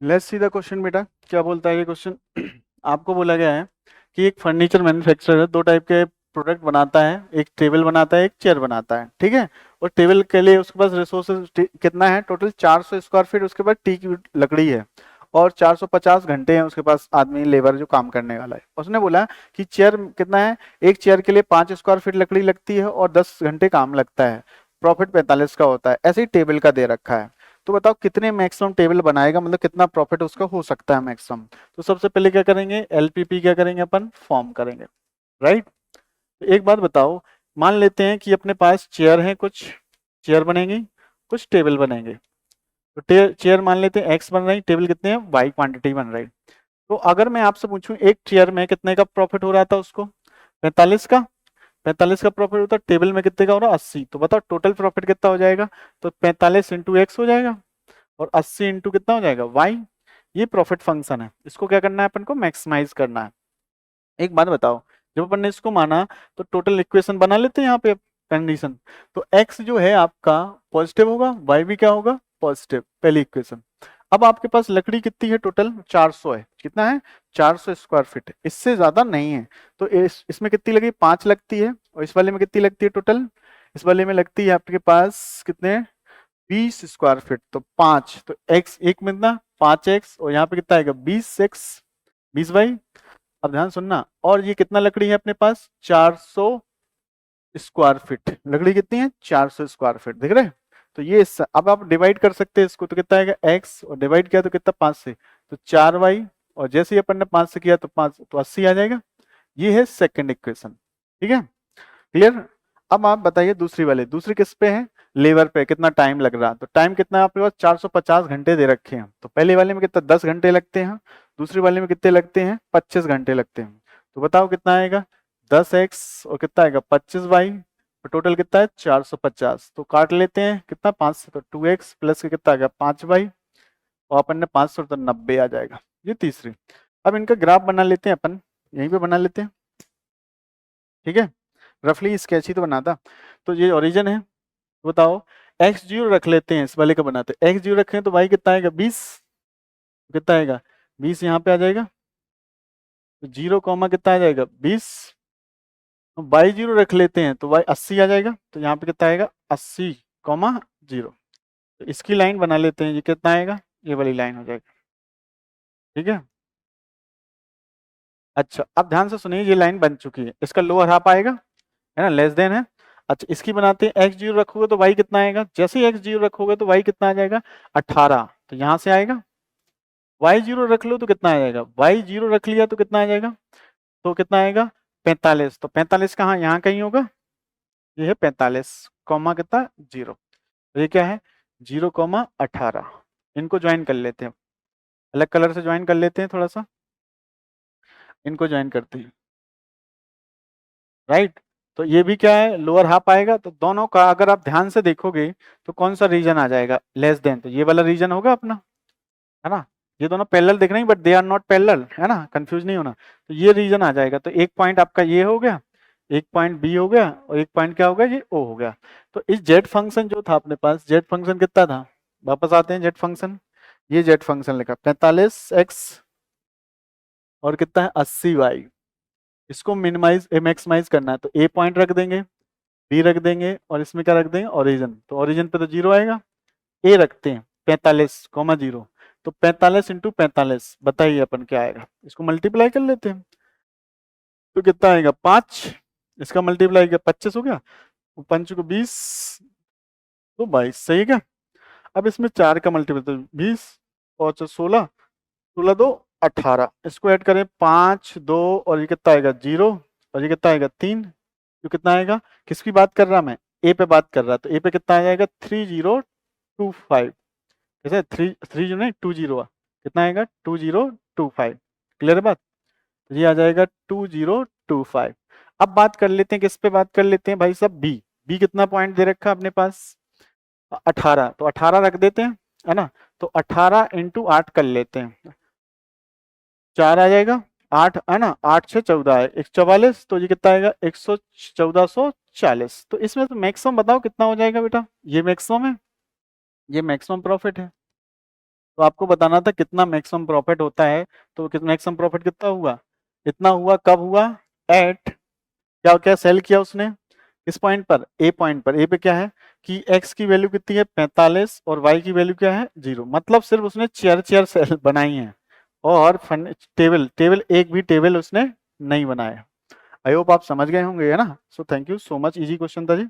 Let's see the question बेटा। क्या बोलता है ये क्वेश्चन? आपको बोला गया है कि एक फर्नीचर मैन्युफैक्चरर दो टाइप के प्रोडक्ट बनाता है, एक टेबल बनाता है, एक चेयर बनाता है, ठीक है। और टेबल के लिए उसके पास रिसोर्सेज कितना है? टोटल 400 स्क्वायर फीट उसके पास टी की लकड़ी है और 450 घंटे हैं उसके पास आदमी लेबर जो काम करने वाला है। उसने बोला कि चेयर कितना है, एक चेयर के लिए 5 स्क्वायर फीट लकड़ी लगती है और 10 घंटे काम लगता है, प्रॉफिट 45 का होता है। ऐसे ही टेबल का दे रखा है। तो बताओ कितने मैक्सिमम टेबल बनाएगा, मतलब कितना प्रॉफिट उसका हो सकता है मैक्सिमम। तो सबसे पहले क्या करेंगे, एलपीपी क्या करेंगे, अपन फॉर्म करेंगे, राइट। तो एक बात बताओ, मान लेते हैं कि अपने पास चेयर है, कुछ चेयर बनेंगी, कुछ टेबल बनेंगे। तो चेयर मान लेते हैं एक्स बन रही, टेबल कितने हैं, वाई क्वांटिटी बन रही। तो अगर मैं आपसे पूछूं एक चेयर में कितने का प्रॉफिट हो रहा था उसको, 45 का, 45 का प्रॉफिट होता है, टेबल में कितने का हो रहा है, 80। तो बताओ टोटल प्रॉफिट कितना हो जाएगा? तो 45 इंटू एक्स हो जाएगा और 80 इंटू कितना हो जाएगा, वाई। ये प्रॉफिट फंक्शन है, इसको क्या करना है अपन को, मैक्सिमाइज करना है। एक बात बताओ, जब अपन ने इसको माना तो टोटल इक्वेशन बना लेते हैं यहाँ पे कंडीशन। तो x जो है आपका पॉजिटिव होगा, y भी क्या होगा, पॉजिटिव, पहली इक्वेशन। अब आपके पास लकड़ी कितनी है, टोटल 400 है। कितना है, 400 स्क्वायर फीट, इससे ज्यादा नहीं है। तो इसमें कितनी लगी, 5 लगती है। और इस वाले में कितनी लगती है टोटल, इस वाले में लगती है आपके पास कितने, 20 स्क्वायर फीट। तो 5, तो x एक में कितना, 5x, और यहाँ पे कितना आएगा, 20x, 20y। अब ध्यान सुनना, और ये कितना लकड़ी है अपने पास, 400 स्क्वायर फीट लकड़ी कितनी है, 400 स्क्वायर फीट, देख रहे हैं। तो ये अब आप डिवाइड कर सकते हैं इसको, तो कितना आएगा x, और डिवाइड किया तो कितना, 5 से, तो 4y। और जैसे ही अपन ने 5 से किया तो 5, तो 80 आ जाएगा। ये है सेकंड इक्वेशन, ठीक है, क्लियर। अब आप बताइए दूसरी वाले, दूसरी किस पे है, लेबर पे, कितना टाइम लग रहा है। तो टाइम कितना है आपके पास, 450 घंटे दे रखे हैं। तो पहले वाले में कितना, 10 घंटे लगते हैं, दूसरी वाले में कितने लगते हैं, 25 घंटे लगते हैं। तो बताओ कितना आएगा, 10x और कितना आएगा, 25y, और टोटल कितना है 450। तो काट लेते हैं कितना, 5 से, तो 2x प्लस के कितना आ गया, 5y, और अपन ने 500 तो 90 आ जाएगा। ये तीसरी। अब इनका ग्राफ बना लेते हैं अपन, यहीं पे बना लेते हैं, ठीक है। रफली स्केच ही तो बनाता। तो ये ओरिजिन है, बताओ एक्स जीरो रख लेते हैं, इस वाले का बनाते हैं, एक्स जीरो रखें तो वाई कितना आएगा, 20, कितना आएगा, 20 यहाँ पे आ जाएगा। तो जीरो कॉमा कितना आ जाएगा, 20। वाई जीरो रख लेते हैं तो वाई 80 आ जाएगा। तो यहाँ पे कितना आएगा, 80 कॉमा 0। तो इसकी लाइन बना लेते हैं, ये कितना आएगा, ये वाली लाइन हो जाएगी, ठीक है। अच्छा अब ध्यान से सुनिए, ये लाइन बन चुकी है, इसका लोअर हाफ आएगा, है ना, लेस देन है। अच्छा इसकी बनाते हैं, एक्स जीरो रखोगे तो वाई कितना आएगा, जैसे ही एक्स जीरो रखोगे तो वाई कितना आ जाएगा, 18। तो यहां से आएगा, वाई जीरो रख लो तो कितना आ जाएगा, वाई जीरो रख लिया तो कितना आ जाएगा, तो कितना आएगा, 45। तो 45 कहाँ, यहाँ कहीं होगा, ये है 45 कॉमा कितना, 0। ये क्या है, 0,18। इनको ज्वाइन कर लेते हैं, अलग कलर से ज्वाइन कर लेते हैं थोड़ा सा, इनको ज्वाइन करते हैं, राइट। तो ये भी क्या है, लोअर हाफ आएगा। तो दोनों का अगर आप ध्यान से देखोगे तो कौन सा रीजन आ जाएगा, लेस देन, तो ये वाला रीजन होगा अपना, है ना। ये दोनों पैरेलल दिख रहे हैं but they are not parallel, है ना, कंफ्यूज नहीं होना। तो ये रीजन आ जाएगा। तो एक पॉइंट आपका ये हो गया, एक पॉइंट बी हो गया, और एक पॉइंट क्या हो गया, ये ओ हो गया। तो इस जेड फंक्शन जो था अपने पास, जेड फंक्शन कितना था, वापस आते हैं जेड फंक्शन। ये जेड फंक्शन लिखा 45x और कितना है 80y। इसको मिनिमाइज मैक्सिमाइज करना है, तो ए पॉइंट रख देंगे, बी रख देंगे, और इसमें क्या रख देंगे, ओरिजिन। तो ओरिजिन पे तो 0 आएगा, ए रखते हैं 45,0। तो 45 इंटू 45, बताइए अपन क्या आएगा, इसको मल्टीप्लाई कर लेते हैं। तो कितना आएगा, 5, इसका मल्टीप्लाई किया 25 हो गया, 5 को 20, तो 22, सही है क्या। अब इसमें 4 का मल्टीप्लाई, तो 20 और 16, 16 2 18, इसको ऐड करें 5 2, और ये कितना आएगा 0, और ये कितना आएगा 3। तो कितना आएगा, किसकी बात कर रहा मैं, ए पे बात कर रहा, तो ए पे कितना आ जाएगा 3025। कैसे, 3 नहीं 20, कितना आएगा 2025, क्लियर है बात। तो ये आ जाएगा 2025। अब बात कर लेते हैं, किस पे बात कर लेते हैं भाई साहब, बी। बी कितना पॉइंट दे रखा है अपने पास, 18। तो 18 रख देते हैं, है ना। तो 18 इंटू 8 कर लेते हैं, 4 आ जाएगा, 8 है ना, 8 से 14 है, 144। तो ये कितना आएगा, 1440। तो इसमें तो मैक्सिमम बताओ कितना हो जाएगा बेटा, ये मैक्सिमम है, ये मैक्सिमम प्रॉफिट है। तो आपको बताना था कितना मैक्सिमम प्रॉफिट होता है, तो कितना मैक्सिमम प्रॉफिट कितना हुआ, इतना हुआ, कब हुआ, एट, क्या क्या सेल किया उसने, इस पॉइंट पर, ए पॉइंट पर, ए पे क्या है कि x की वैल्यू कितनी है 45 और y की वैल्यू क्या है 0, मतलब सिर्फ उसने चेयर चेयर सेल बनाई है और टेबल टेबल एक भी टेबल उसने नहीं बनाया। आई होप आप समझ गए होंगे, है ना। So thank you so much, easy question था जी।